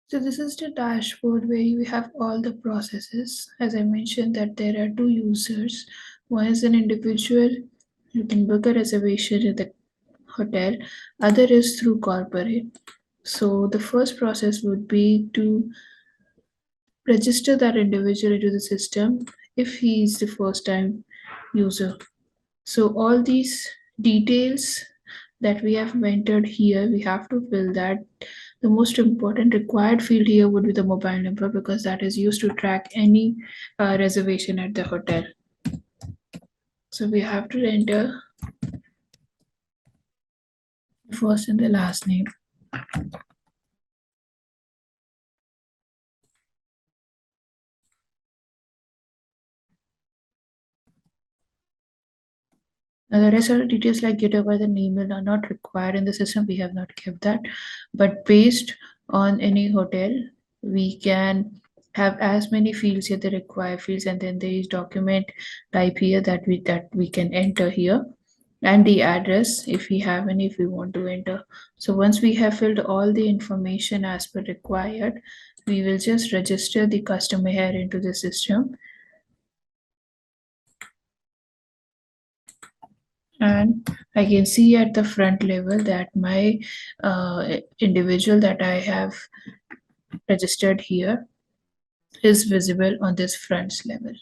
So this is the dashboard where you have all the processes. As I mentioned that there are two users. One is an individual who can book a reservation at the hotel. Other is through corporate. So the first process would be to register that individual into the system if he is the first time user. So all these details that we have entered here, we have to fill that. The most important required field here would be the mobile number because that is used to track any reservation at the hotel. So we have to enter the first and the last name. Now the rest of the details like get over the email are not required in the system. We have not kept that. But based on any hotel, we can have as many fields here, the required fields, and then there is document type here that we can enter here, and the address if we have any if we want to enter. So once we have filled all the information as per required, we will just register the customer here into the system. And I can see at the front level that my individual that I have registered here is visible on this front level.